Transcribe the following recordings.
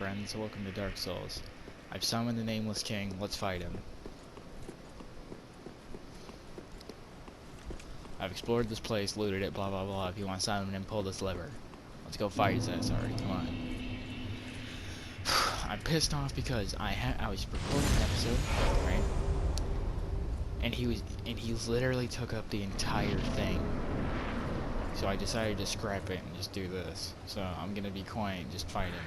friends, welcome to Dark Souls. I've summoned the Nameless King, let's fight him. I've explored this place, looted it, blah blah blah. If you want to summon him, pull this lever. Let's go fight his ass already, come on. I'm pissed off because I was recording an episode, right? And he literally took up the entire thing. So I decided to scrap it and just do this. So I'm gonna be quiet and just fight him.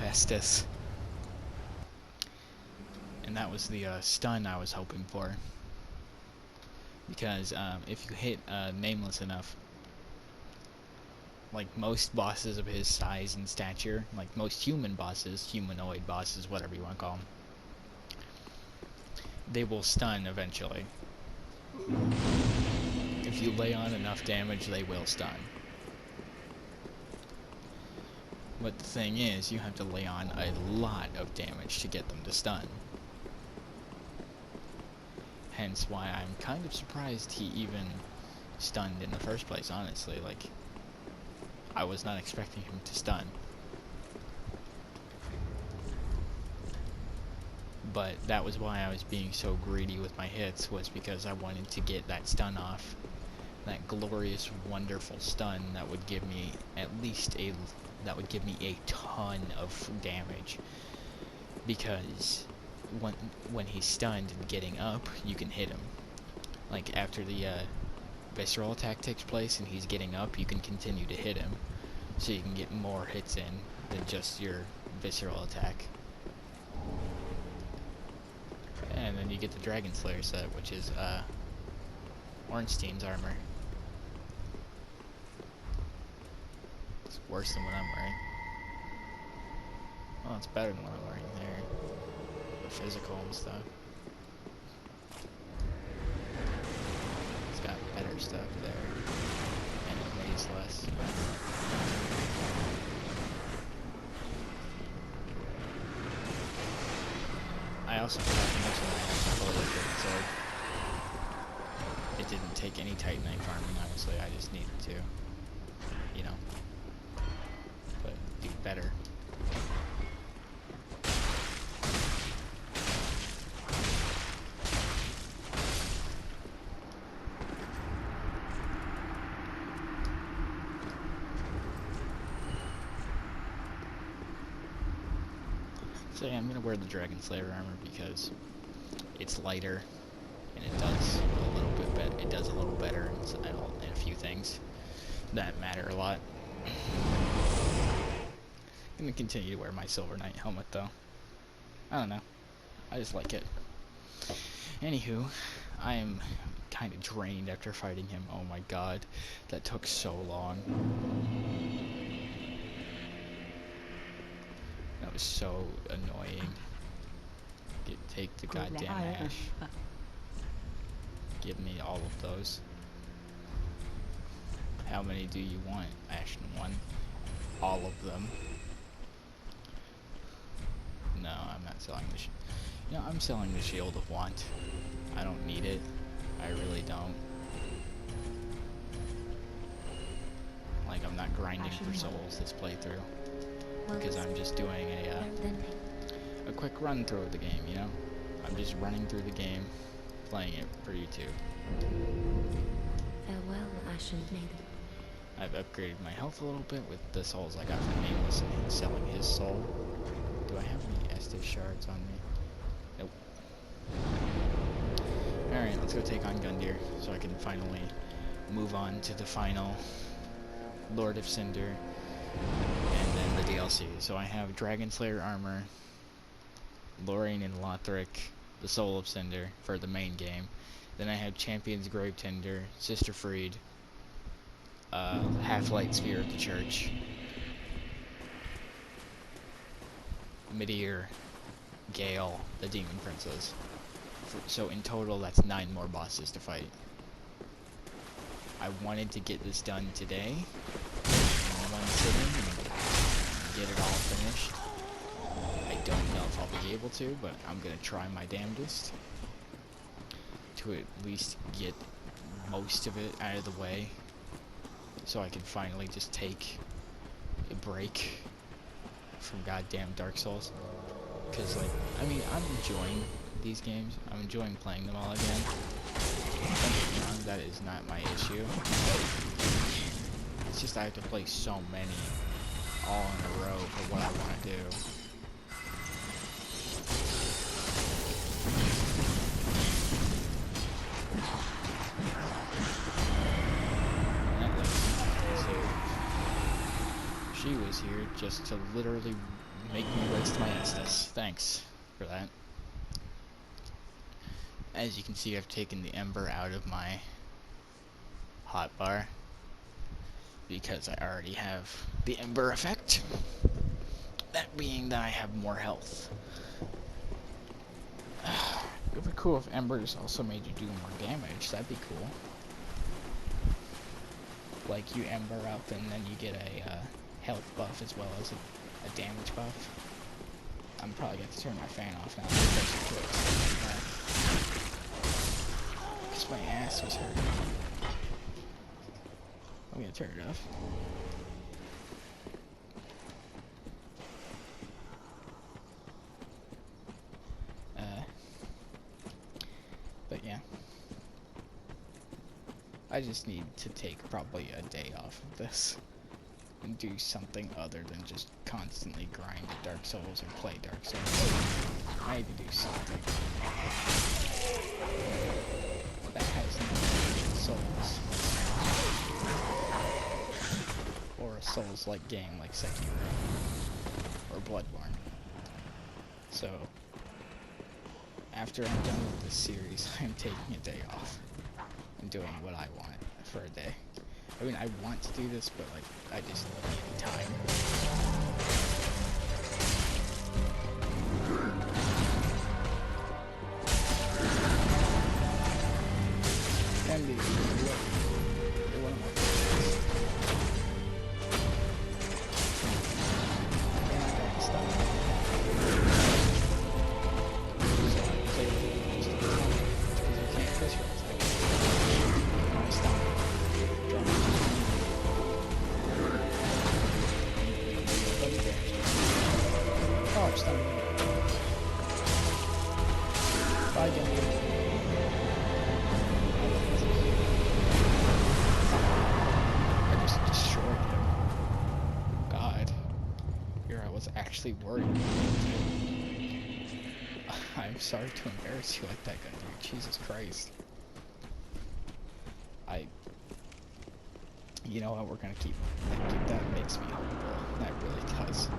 Estus. And that was the stun I was hoping for. Because if you hit Nameless enough, like most bosses of his size and stature, like most human bosses, humanoid bosses, whatever you want to call them, they will stun eventually. If you lay on enough damage, they will stun. But the thing is, you have to lay on a lot of damage to get them to stun. Hence why I'm kind of surprised he even stunned in the first place, honestly. Like, I was not expecting him to stun. But that was why I was being so greedy with my hits, was because I wanted to get that stun off. That glorious, wonderful stun that would give me a ton of damage. Because when he's stunned and getting up, you can hit him. Like, after the visceral attack takes place and he's getting up, you can continue to hit him. So you can get more hits in than just your visceral attack. And then you get the Dragon Slayer set, which is Ornstein's armor. It's worse than what I'm wearing. Oh, it's better than what I'm wearing there. Physical and stuff. It's got better stuff there. And it weighs less. I also forgot to mention that I have a bullet sword. It didn't take any Titanite farming, honestly. I just needed to, you know, but do better. So yeah, I'm gonna wear the Dragon Slayer armor because it's lighter and it does a little bit better. It does a little better in a few things that matter a lot. I'm gonna continue to wear my Silver Knight helmet though. I don't know. I just like it. Anywho, I am kind of drained after fighting him. Oh my god, that took so long. That was so annoying. Take the goddamn ash. Give me all of those. How many do you want? Ashen one. All of them. No, I'm not selling the you know, I'm selling the Shield of Want. I don't need it. I really don't. Like, I'm not grinding for souls this playthrough. Because I'm just doing a quick run through of the game, you know? I'm just running through the game, playing it for YouTube. Farewell, Ashen Maiden. I've upgraded my health a little bit with the souls I got from Nameless and selling his soul. Do I have any Estus shards on me? Nope. Alright, let's go take on Gundyr so I can finally move on to the final Lord of Cinder. And then the DLC. So I have Dragon Slayer armor, Lorraine and Lothric, the Soul of Cinder for the main game. Then I have Champion's Grave Tender, Sister Freed, Half-Light Sphere of the Church, Midir, Gale, the Demon Princess. So in total, that's 9 more bosses to fight. I wanted to get this done today, in one sitting, and get it all finished. I don't know if I'll be able to, but I'm gonna try my damnedest to at least get most of it out of the way, so I can finally just take a break from goddamn Dark Souls. Because, like, I mean, I'm enjoying these games. I'm enjoying playing them all again. Don't get me wrong, that is not my issue. It's just I have to play so many all in a row for what I want to do. She was here just to literally make me waste my Estus. Thanks for that. As you can see, I've taken the ember out of my hotbar because I already have the ember effect. That being that I have more health. It would be cool if embers also made you do more damage. That'd be cool. Like you ember up and then you get a health buff as well as a damage buff. I'm probably going to turn my fan off now because my ass was hurting. I'm going to turn it off. But yeah. I just need to take probably a day off of this and do something other than just constantly grind Dark Souls or play Dark Souls. I need to do something that has no Souls. Or a Souls-like game like Sekiro or Bloodborne. So, after I'm done with this series, I'm taking a day off. I'm doing what I want for a day. I mean, I want to do this, but like, I just need time. And these they're one of my favorites. And I got the stuff. So I was able to do just a little more, because you can't push right. Oh, I'm stunned. Bye, Gumby. I just destroyed him. God. Here I was actually worried. I'm sorry to embarrass you like that, Gumby. Jesus Christ. You know what, we're gonna keep that makes me hopeful. That really does.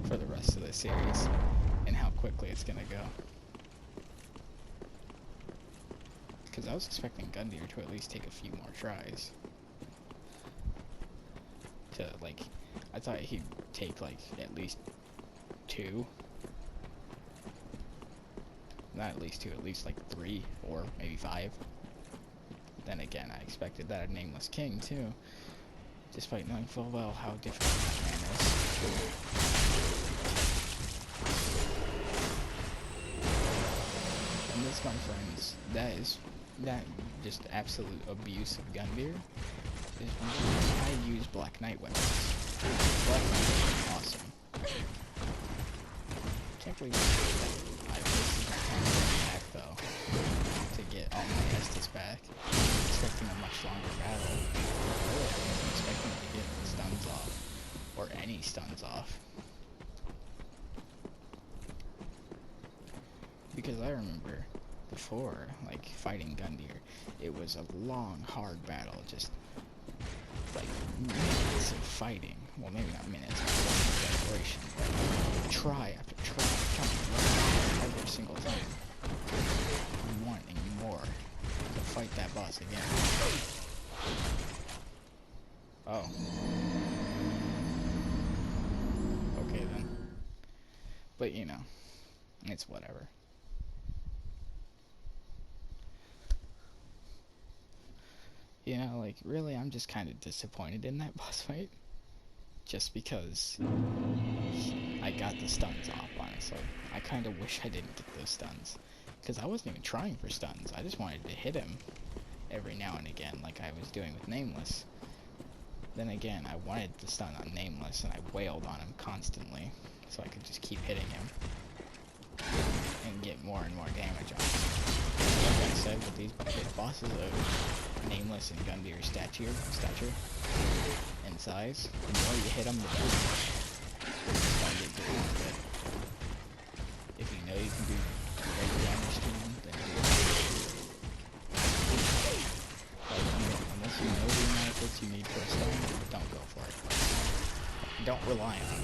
For the rest of the series. And how quickly it's gonna go. Because I was expecting Gundyr to at least take a few more tries. To, like, I thought he'd take, like, at least 2. Not at least 2, at least, like, 3 or maybe 5. Then again, I expected that of Nameless King, too. Despite knowing full well how difficult that man is. And this, my friends, that just absolute abuse of Gundyr is when I use Black Knight weapons. Black Knight is awesome. Can't believe I wasted my time back, though, to get all my Estus back. Expecting a much longer battle. Really, I wasn't expecting to get the stuns off. Or any stuns off. Because I remember before, like, fighting Gundyr, it was a long, hard battle, just, like, minutes of fighting. Well, maybe not minutes, but exaggeration, but try after try, every single time. Wanting more to fight that boss again. Oh. Okay then. But you know, it's whatever. You know, like, really, I'm just kind of disappointed in that boss fight. Just because I got the stuns off, honestly. I kind of wish I didn't get those stuns. Because I wasn't even trying for stuns. I just wanted to hit him every now and again, like I was doing with Nameless. Then again, I wanted the stun on Nameless, and I wailed on him constantly, so I could just keep hitting him and get more and more damage on him. Like I said, with these bosses of Nameless and Gundyr stature and size, the more you hit them, the better. It's gonna get good with it. If you know you can do great damage to them, then do it. Like, unless you know the amount of hits you need for a stun, don't go for it. don't rely on it.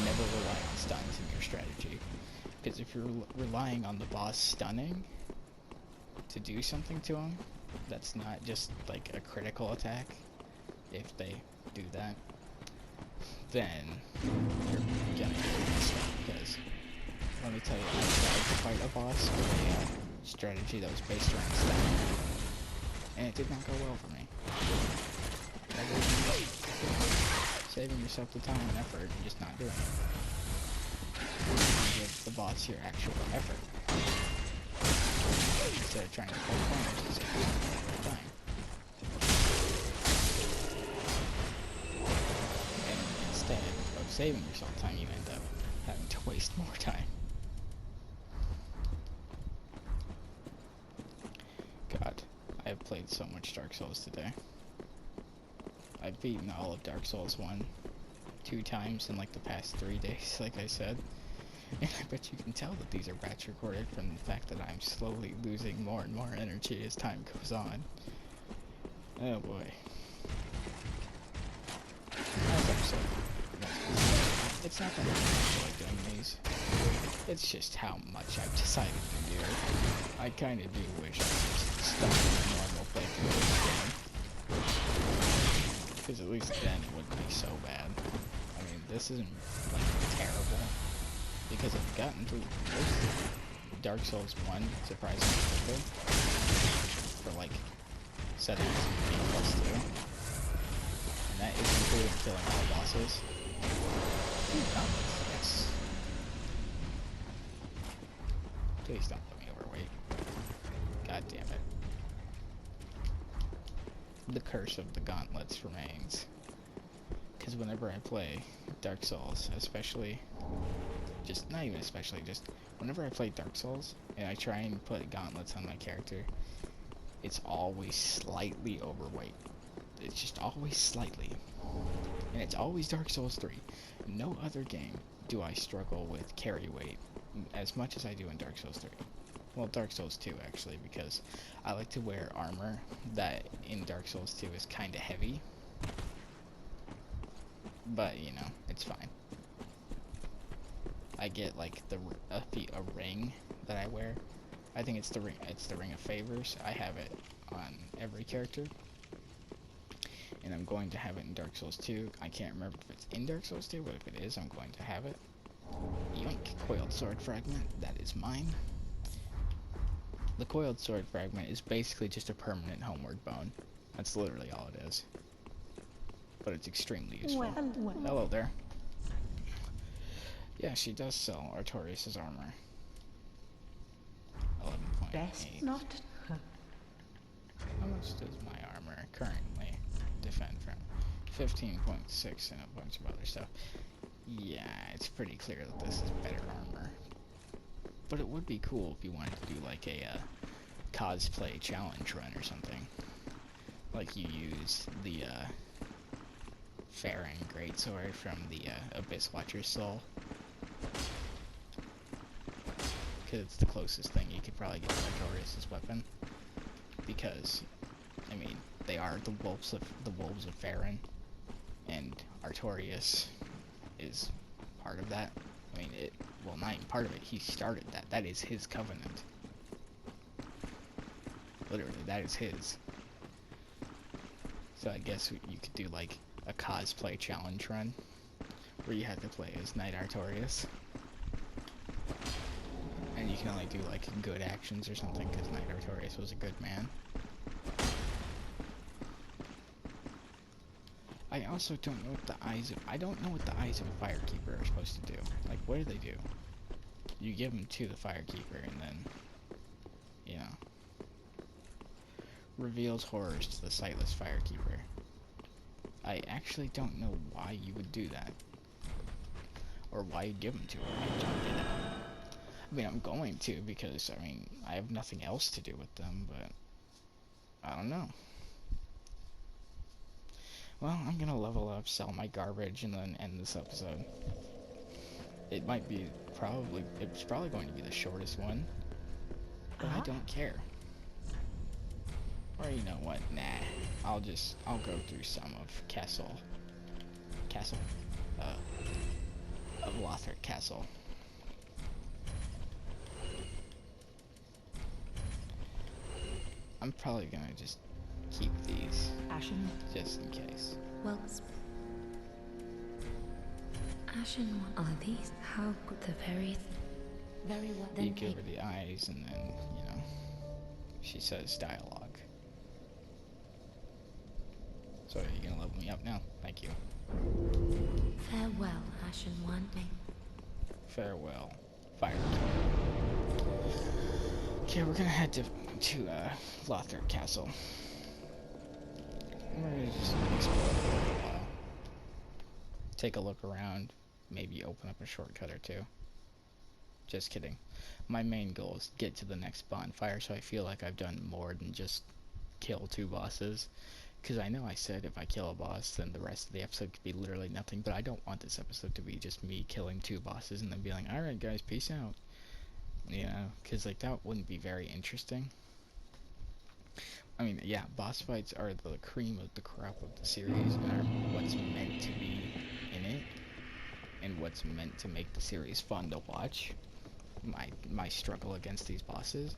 Never rely on stuns in your strategy. Because if you're relying on the boss stunning to do something to him, that's not just like a critical attack. If they do that, then you're gonna get messed up. Because let me tell you, I tried to fight a boss with a strategy that was based around stunning, and it did not go well for me. Saving yourself the time and effort and just not doing it. Give the boss your actual effort instead of trying to cut corners and save yourself time. And instead of saving yourself time, you end up having to waste more time. God, I have played so much Dark Souls today. I've beaten all of Dark Souls 1 2 times in like the past 3 days, like I said. And I bet you can tell that these are batch recorded from the fact that I'm slowly losing more and more energy as time goes on. Oh boy. As I'm so it's not that I enjoy doing these. It's just how much I've decided to do. I kinda do wish I was stuck in a normal playthrough of this game. Because at least then it wouldn't be so bad. I mean, this isn't, like, terrible. Because I've gotten through most of Dark Souls 1 surprisingly quickly. For, like, settings B plus 2. And that is including killing all bosses. Yes. Please don't put me overweight. God damn it. The curse of the gauntlets remains. Because whenever I play Dark Souls, especially, just, not even especially, just whenever I play Dark Souls and I try and put gauntlets on my character, it's always slightly overweight. It's just always slightly. And it's always Dark Souls 3. No other game do I struggle with carry weight as much as I do in Dark Souls 3. Well, Dark Souls 2 actually, because I like to wear armor that in Dark Souls 2 is kind of heavy. But, you know, it's fine. I get like a ring that I wear. I think it's the ring of favors. I have it on every character. And I'm going to have it in Dark Souls 2. I can't remember if it's in Dark Souls 2, but if it is, I'm going to have it. Yoink, coiled sword fragment, that is mine. The coiled sword fragment is basically just a permanent homeward bone. That's literally all it is. But it's extremely useful. Well. Hello there. Yeah, she does sell Artorias' armor. 11.8. Best not. How much does my armor currently defend from? 15.6 and a bunch of other stuff. Yeah, it's pretty clear that this is better armor. But it would be cool if you wanted to do like a cosplay challenge run or something. Like you use the Farron Greatsword from the Abyss Watcher's Soul. Because it's the closest thing you could probably get to Artorias' weapon. Because, I mean, they are the wolves of Farron, and Artorias is part of that. I mean, well, not even part of it. He started that. That is his covenant. Literally, that is his. So I guess you could do like a cosplay challenge run where you have to play as Knight Artorias. And you can only do like good actions or something because Knight Artorias was a good man. I also don't know what the eyes of a Firekeeper are supposed to do. Like, what do? You give them to the Firekeeper and then, you know, reveals horrors to the sightless Firekeeper. I actually don't know why you would do that. Or why you give them to her. I don't get it. I mean, I'm going to because, I mean, I have nothing else to do with them, but I don't know. Well, I'm gonna level up, sell my garbage, and then end this episode. It might be it's probably going to be the shortest one, but I don't care. Or you know what, nah, I'll go through some of Castle of Lothric Castle. I'm probably gonna just keep these Ashen. just in case. Well, Ashen, what are these? How could the very well then You give her the eyes, and then she says dialogue. So are you gonna level me up now? Thank you. Farewell, Ashen One. Farewell, Fire. Okay, we're gonna head to Lothric Castle. We're gonna just explore for a little while. Take a look around, maybe open up a shortcut or two. Just kidding. My main goal is to get to the next bonfire, so I feel like I've done more than just kill 2 bosses. Because I know I said if I kill a boss, then the rest of the episode could be literally nothing, but I don't want this episode to be just me killing 2 bosses and then be like, alright guys, peace out. Because like that wouldn't be very interesting. I mean, yeah, boss fights are the cream of the crop of the series and are what's meant to be in it, and what's meant to make the series fun to watch. My struggle against these bosses.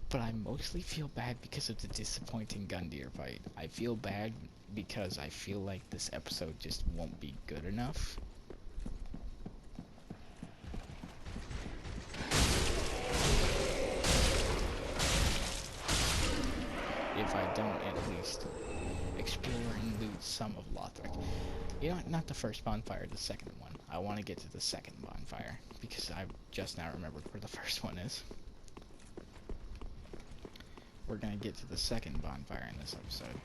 But I mostly feel bad because of the disappointing Gundyr fight. I feel bad because I feel like this episode just won't be good enough. If I don't at least explore and loot some of Lothric. Not the first bonfire, the second one. I want to get to the second bonfire, because I just now remembered where the first one is. We're gonna get to the second bonfire in this episode,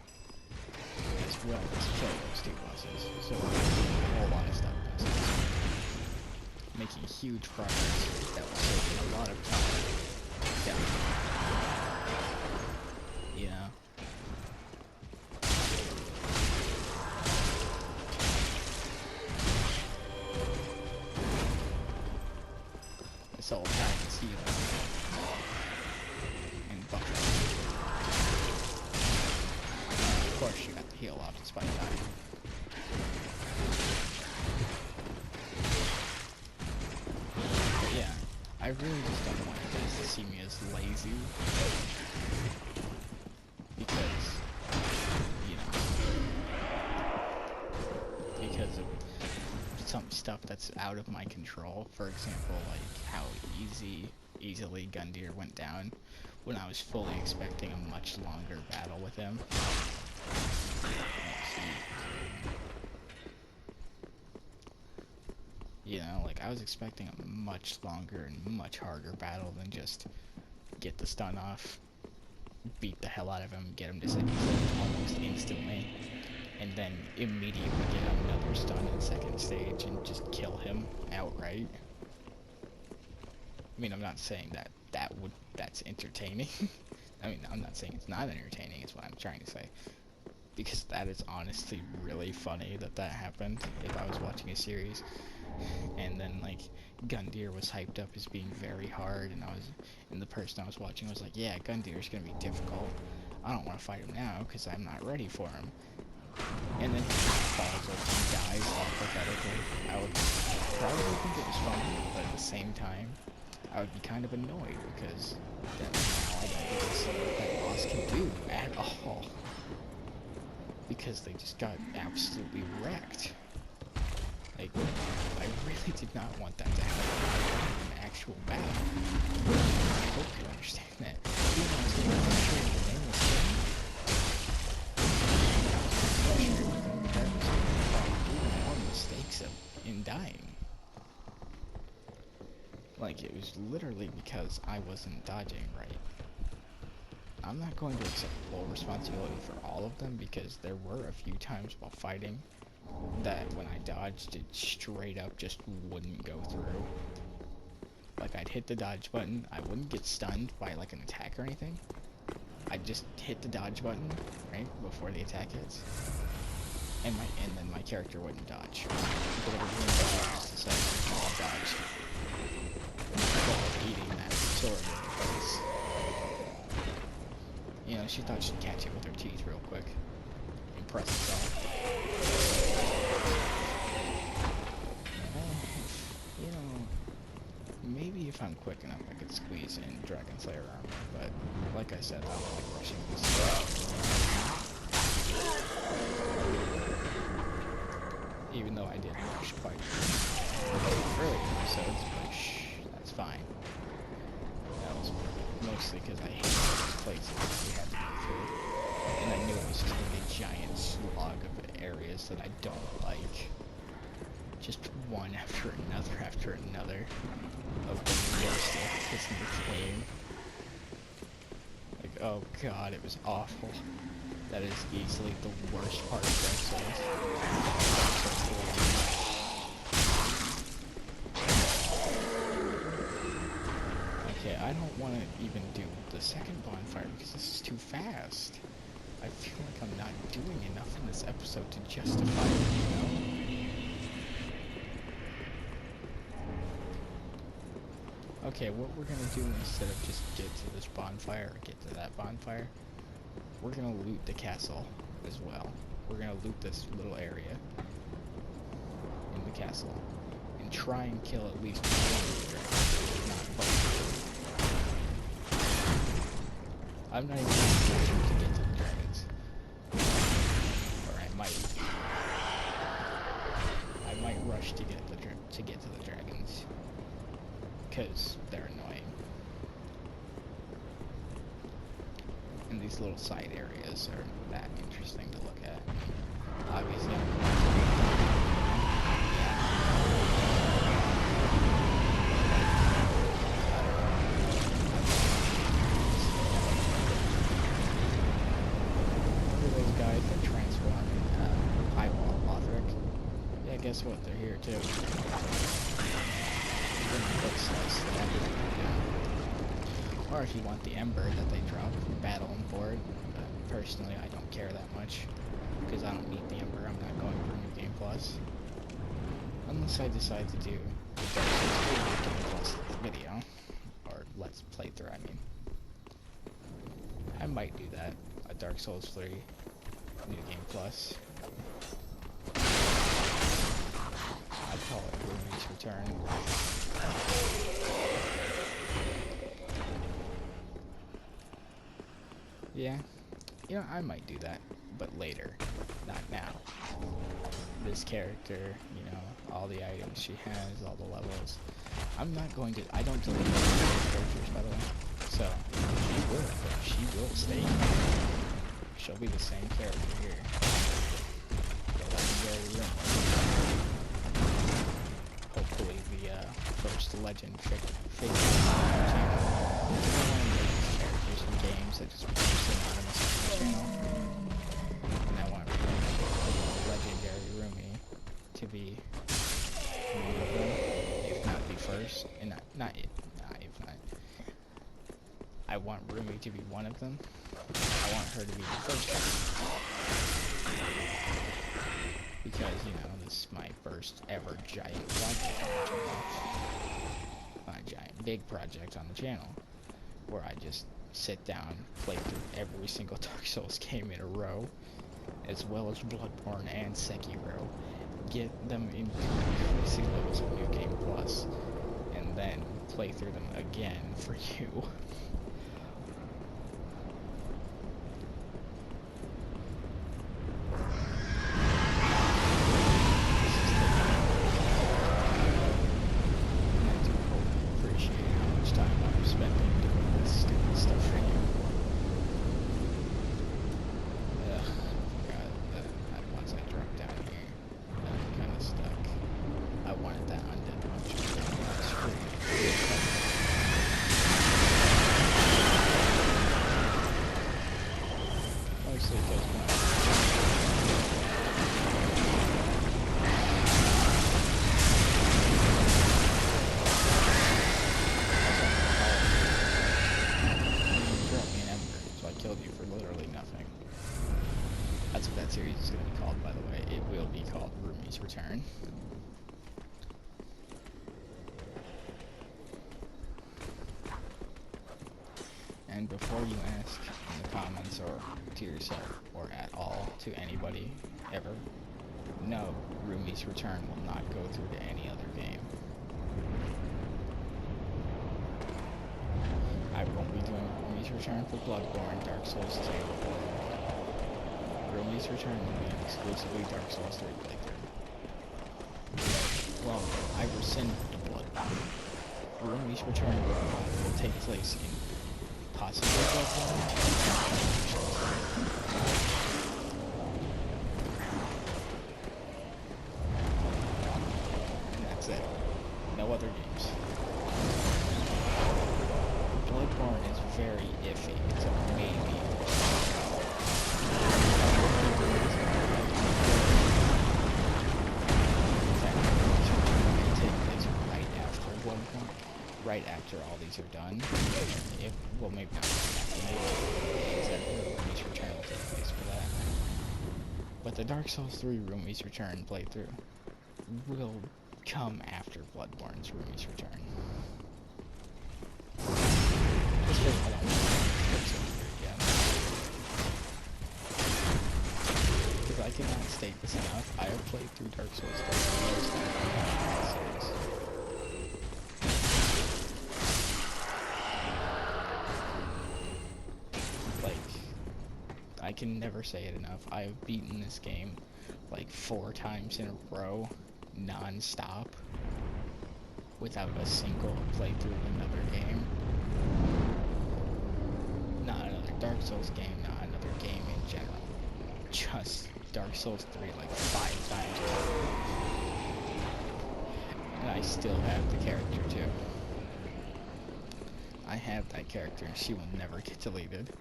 as well as kill those 2 bosses. So we're gonna do a whole lot of stuff in this episode. Making huge progress that will take a lot of time. This old guy is healing and buffing. Of course, you got the heal off despite dying. But yeah, I really just don't want you guys to see me as lazy. Because, because of some stuff that's out of my control. For example, like how easily Gundyr went down when I was fully expecting a much longer battle with him. Like I was expecting a much longer and much harder battle than just get the stun off, beat the hell out of him, get him to second stage almost instantly, and then immediately get another stun in second stage and just kill him outright. I mean, I'm not saying that's entertaining. I mean, I'm not saying it's not entertaining, is what I'm trying to say. Because that is honestly really funny that happened if I was watching a series. And then, like, Gundyr was hyped up as being very hard, and the person I was watching was like, yeah, Gundyr's gonna be difficult. I don't want to fight him now, because I'm not ready for him. And then he falls over and dies all pathetically. I would probably think it was funny, but at the same time, I would be kind of annoyed, because that's all that boss can do at all. Because they just got absolutely wrecked. Like, I really did not want that to happen in an actual battle. I hope you understand that. Even though I was getting frustrated with the nameless thing, I was frustrated with them regardless of even more mistakes in dying. Like, it was literally because I wasn't dodging right. I'm not going to accept full responsibility for all of them, because there were a few times while fighting that when I dodged, it straight up just wouldn't go through. Like, I'd hit the dodge button, I wouldn't get stunned by like an attack or anything. I'd just hit the dodge button, right, before the attack hits. And then my character wouldn't dodge. But it would just decide to dodge. While eating that sword in the face. She thought she'd catch it with her teeth real quick. Impress herself. I'm quick enough, I could squeeze in Dragon Slayer armor, but like I said, I don't like rushing this stuff. Even though I did rush quite early episodes, but shh, that's fine. That was mostly because I hate those places that we had to go through. And I knew it was just going to be a giant slog of areas that I don't like. Just one after another of the worst areas in the game. Like, oh god, it was awful. That is easily the worst part of Dark Souls. Okay, I don't want to even do the second bonfire because this is too fast. I feel like I'm not doing enough in this episode to justify it, you know? Okay, what we're gonna do instead of just get to this bonfire or get to that bonfire, we're gonna loot the castle as well. We're gonna loot this little area in the castle and try and kill at least one of the dragons, if not both. I'm not even rushing to get to the dragons. Or I might rush to get to the dragons. Because they're annoying. And these little side areas are that interesting to look at. Obviously, what are those guys that transform in Highwall Lothric? Yeah, guess what? They're here too. Or if you want the ember that they drop from Battle and Board, personally I don't care that much, because I don't need the ember. I'm not going for New Game Plus. Unless I decide to do the Dark Souls 3 New Game Plus video, or Let's Playthrough, I mean. I might do that, a Dark Souls 3 New Game Plus. I'd call it Rumi's Return. Yeah, you know, I might do that, but later, not now. This character, you know, all the items she has, all the levels. I'm not going to, I don't delete characters, by the way, so she will stay here. She'll be the same character here. The legendary ring. Hopefully the first legend figure on the channel. I want to make characters in games that just become synonymous with the channel. And I want legendary Rumi to be one of them, if not the first. And if not. I want Rumi to be one of them. I want her to be the first one. Because, you know, this is my first ever giant project on the channel. Not a giant, big project on the channel. Where I just sit down, play through every single Dark Souls game in a row. As well as Bloodborne and Sekiro. Get them into increasing levels of New Game Plus. And then play through them again for you. That's what that series is going to be called, by the way. It will be called Rumi's Return. And before you ask in the comments or to yourself or at all to anybody ever, no, Rumi's Return will not go through to any other game. I won't be doing Rumi's Return for Bloodborne, Dark Souls 2, or Rumi's Return will be exclusively Dark Souls 3 playthrough. Well, I rescind the Bloodborne. Rumi's Return will take place in possibly Bloodborne. And that's it. No other games. Bloodborne is very iffy. It's a maybe. In fact, may take place right after Bloodborne. Right after all these are done. Well, maybe not. Maybe Rumi's Return will take place for that. But the Dark Souls 3 Rumi's Return playthrough will come after Bloodborne's Rumi's Return. Just because I don't want to Dark Souls 3 again. Because I cannot state this enough, I have played through Dark Souls 3 most of the series. I can never say it enough. I have beaten this game like 4 times in a row, non-stop, without a single playthrough of another game. Not another Dark Souls game, not another game in general. Just Dark Souls 3 like 5 times. And I still have the character too. I have that character and she will never get deleted.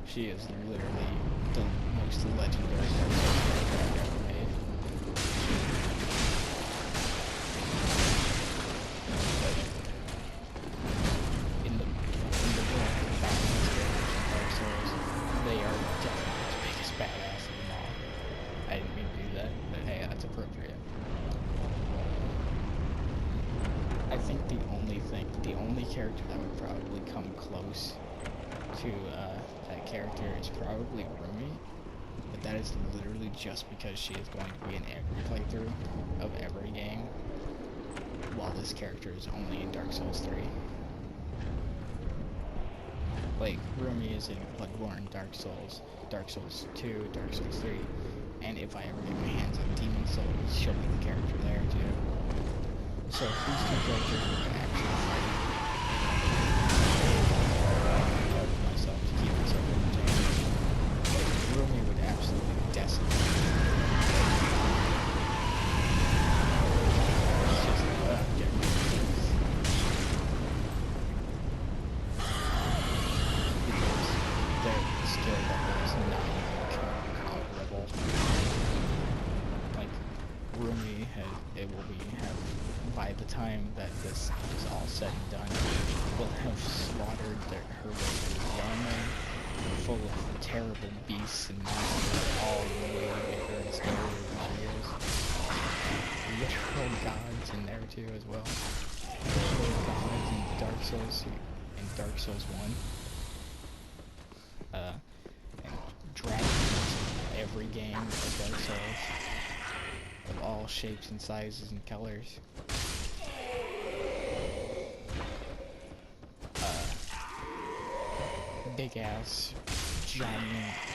She is literally the most legendary Dark Souls character I've ever made. In the world of badass characters in Dark Souls, they are definitely the biggest badass of them all. I didn't mean to do that, but hey, that's appropriate. I think the only character that would probably come close to that character is probably Rumi, but that is literally just because she is going to be in every playthrough of every game, while this character is only in Dark Souls 3. Like, Rumi is in Bloodborne, Dark Souls 2, Dark Souls 3, and if I ever get my hands on Demon Souls, she'll be the character there too. So if these two characters were to actually fight, Rumi would absolutely decimate. It's just because their skill level is not even comparable. Like, Rumi by the time that this is all said and done, will have slaughtered her way through the armor, full of terrible beasts and monsters, all way bigger and scarier than she is. Literal gods in there too as well. Literal gods in Dark Souls 1. And dragons in every game of Dark Souls, of all shapes and sizes and colors. Big ass, giant,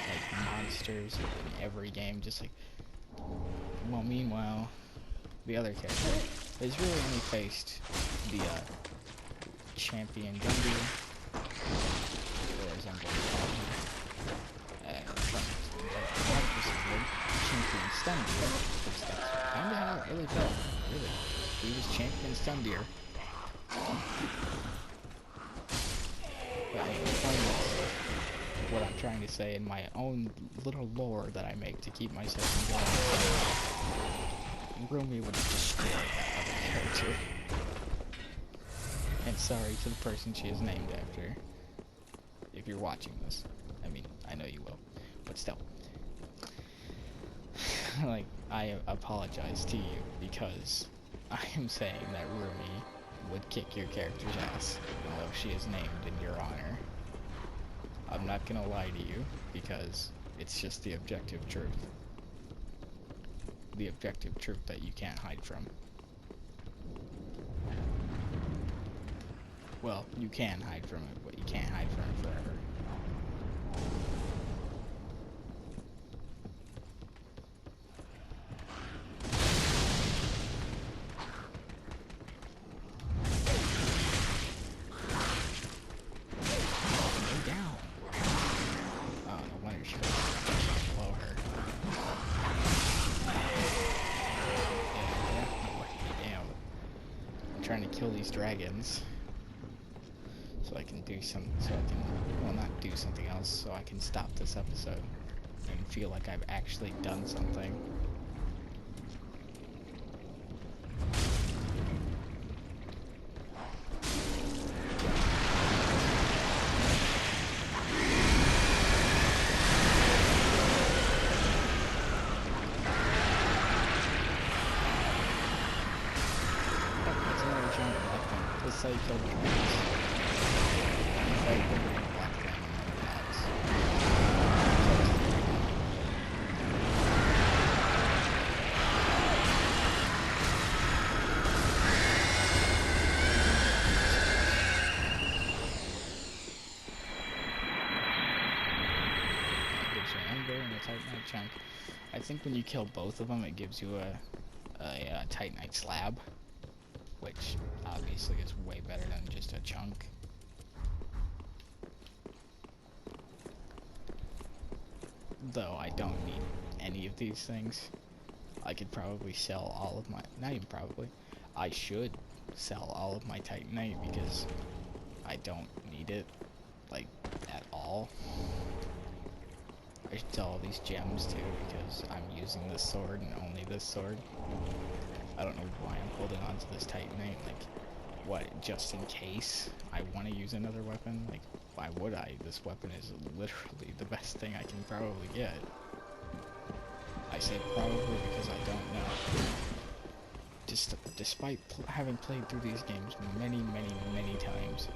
like, monsters in every game, just like, well, meanwhile, the other character has really only faced the, champion Gumby, or as I'm going to call him, champion Stundeer, because that's kinda how it really felt, really. He was champion Stundeer. What I'm trying to say in my own little lore that I make to keep myself going. Rumi would destroy that other character. And sorry to the person she is named after, if you're watching this. I mean, I know you will, but still. Like, I apologize to you because I am saying that Rumi would kick your character's ass, even though she is named in your honor. I'm not gonna lie to you, because it's just the objective truth. The objective truth that you can't hide from. Well, you can hide from it, but you can't hide from it forever. Go down. Oh, no wonder she was below her. Damn. I'm trying to kill these dragons. So I can do well, not do something else, so I can stop this episode and feel like I've actually done something. That's another giant black thing. Let's say kill the dragons. Fight the big black thing and then it dies. Gives you an ember and a titanite chunk. I think when you kill both of them, it gives you a titanite slab, which obviously is way better than just a chunk. Though I don't need any of these things. I could probably sell all of my, not even probably, I should sell all of my titanite because I don't need it, like, at all. I should sell all these gems too because I'm using this sword and only this sword. I don't know why I'm holding on to this titanite, like, what, just in case I want to use another weapon? Like, why would I? This weapon is literally the best thing I can probably get. I say probably because I don't know. Despite having played through these games many times,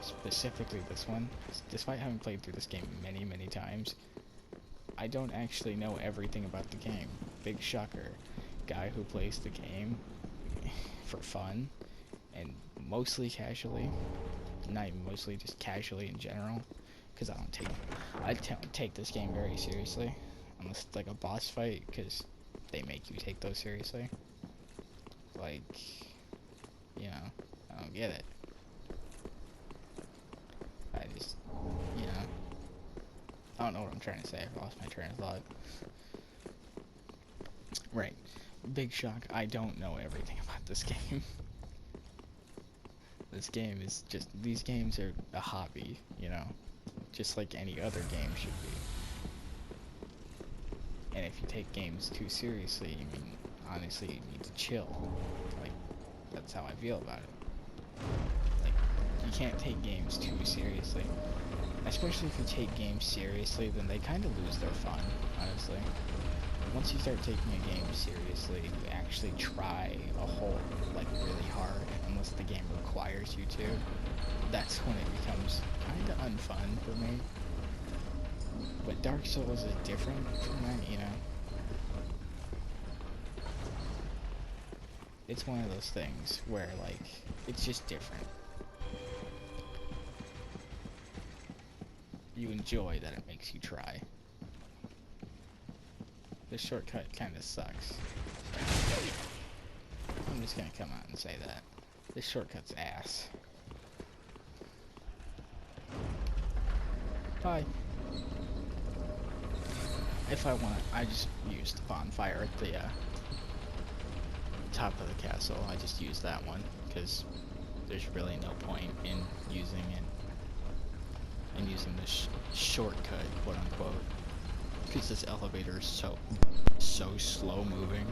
specifically this one, despite having played through this game many times, I don't actually know everything about the game. Big shocker. Guy who plays the game for fun and mostly casually, not even mostly, just casually in general, because I don't take this game very seriously unless it's like a boss fight, because they make you take those seriously. Like, you know, I don't get it. I just, you know, I don't know what I'm trying to say. I've lost my train of thought. Right. Big shock, I don't know everything about this game. This game is just, these games are a hobby, you know, just like any other game should be. And if you take games too seriously, you mean, honestly, you need to chill. Like, that's how I feel about it. Like, you can't take games too seriously. Especially if you take games seriously, then they kind of lose their fun, honestly. Once you start taking a game seriously, you actually try a whole, like, really hard, unless the game requires you to, that's when it becomes kind of unfun for me. But Dark Souls is different from that, you know? It's one of those things where, like, it's just different. You enjoy that it makes you try. The shortcut kind of sucks. I'm just gonna come out and say that. This shortcut's ass. Bye. If I want, I just use the bonfire at the top of the castle. I just use that one because there's really no point in using it, in using this shortcut, quote unquote, because this elevator is so slow moving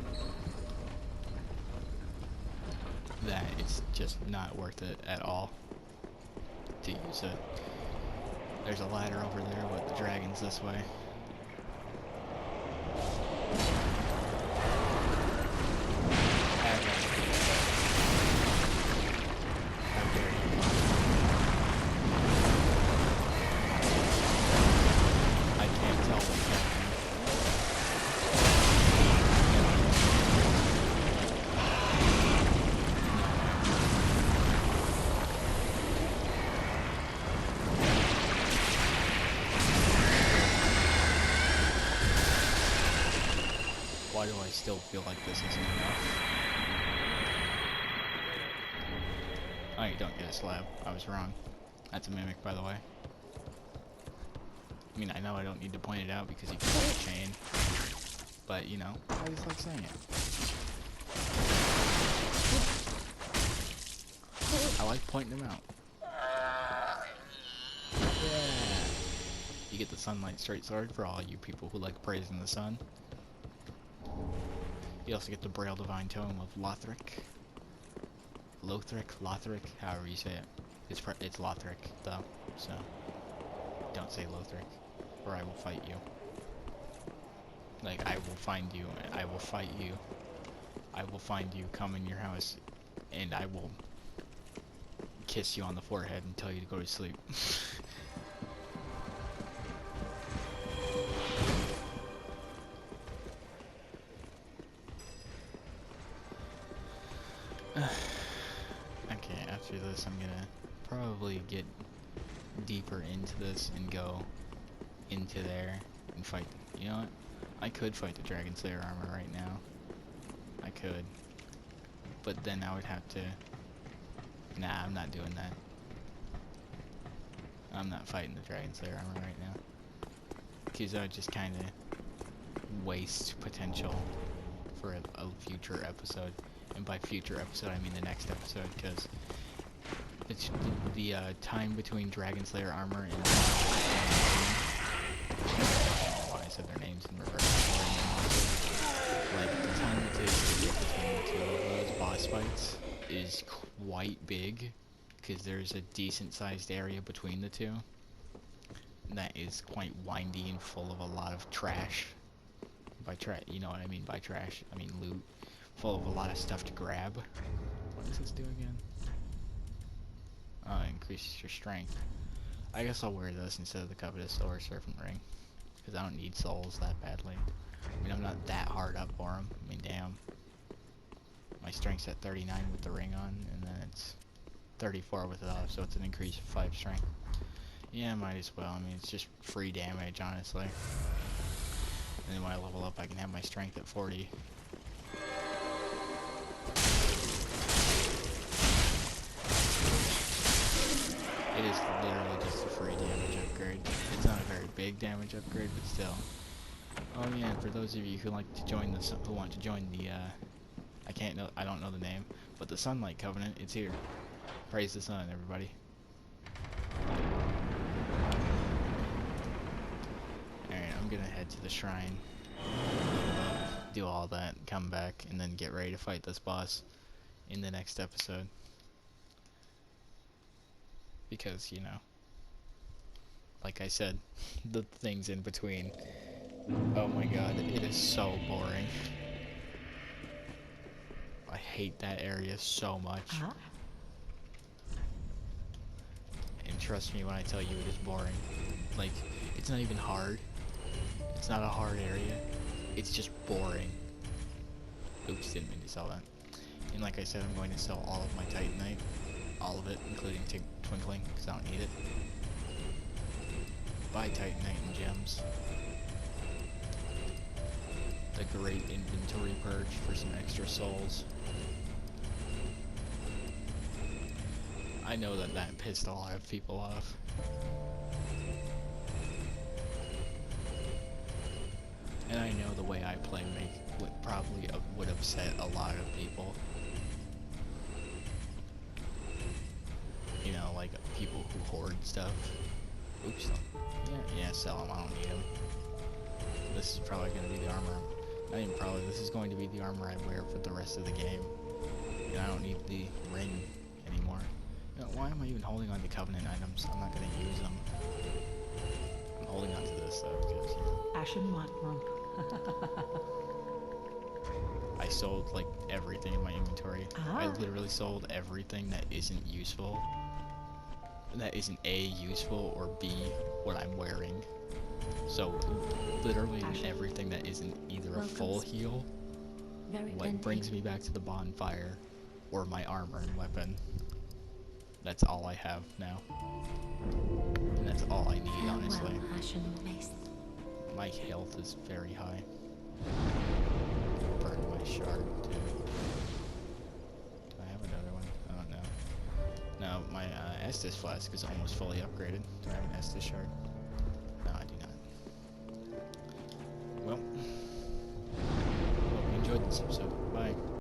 that it's just not worth it at all to use it. There's a ladder over there, but the dragon's this way. why do I still feel like this isn't enough? Oh, you don't get a slab. I was wrong. That's a mimic, by the way. I mean, I know I don't need to point it out because you can see the chain. But, you know, I just like saying it. I like pointing them out. Yeah. You get the sunlight straight sword for all you people who like praising the sun. You also get the Braille Divine Tome of Lothric. Lothric, however you say it. It's Lothric, though, so don't say Lothric, or I will fight you. Like, I will find you, and I will fight you. I will find you, come in your house, and I will kiss you on the forehead and tell you to go to sleep. Okay, after this I'm gonna probably get deeper into this and go into there and fight. You know what? I could fight the Dragon Slayer armor right now. I could. But then I would have to... Nah, I'm not doing that. I'm not fighting the Dragon Slayer armor right now. Because I would just kind of waste potential for a future episode. And by future episode, I mean the next episode, because it's the time between Dragon Slayer armor and why I said their names in reverse. Like, the time it takes to get between the two of those boss fights is quite big, because there's a decent sized area between the two that is quite windy and full of a lot of trash. By you know what I mean by trash? I mean loot. Full of a lot of stuff to grab. What does this do again? Oh, it increases your strength. I guess I'll wear this instead of the Covetous or Serpent Ring, because I don't need souls that badly. I mean, I'm not that hard up for them. I mean, damn. My strength's at 39 with the ring on, and then it's 34 with it off, so it's an increase of 5 strength. Yeah, might as well. I mean, it's just free damage, honestly. And then when I level up, I can have my strength at 40. It is literally just a free damage upgrade. It's not a very big damage upgrade, but still. Oh yeah, and for those of you who like to join who want to join the, I don't know the name, but the Sunlight Covenant, it's here. Praise the sun, everybody. Alright, I'm gonna head to the shrine, do all that, come back, and then get ready to fight this boss in the next episode. Because, you know, like I said, the things in between, oh my god, it is so boring. I hate that area so much. And trust me when I tell you it is boring. Like, it's not even hard. It's not a hard area. It's just boring. Oops, didn't mean to sell that. And like I said, I'm going to sell all of my Titanite. All of it, including Twinkling, because I don't need it. Buy Titanite and gems. The great inventory purge for some extra souls. I know that pissed a lot of people off. And I know the way I play probably would upset a lot of people. You know, like people who hoard stuff. Oops. Yeah, sell them. I don't need them. This is probably going to be the armor. Not even probably. This is going to be the armor I wear for the rest of the game. And I don't need the ring anymore. You know, why am I even holding on to Covenant items? I'm not going to use them. I'm holding on to this though because, you know. Ashen Monk. I sold like everything in my inventory. I literally sold everything that isn't useful. That isn't A, useful, or B, what I'm wearing. So, literally everything that isn't either a full heal, what brings me back to the bonfire, or my armor and weapon. That's all I have now. And that's all I need, honestly. My health is very high. a shard too. Do I have another one? Oh no. No, my Estus flask is almost fully upgraded. Do I have an Estus shard? No, I do not. Well, hope you enjoyed this episode. Bye.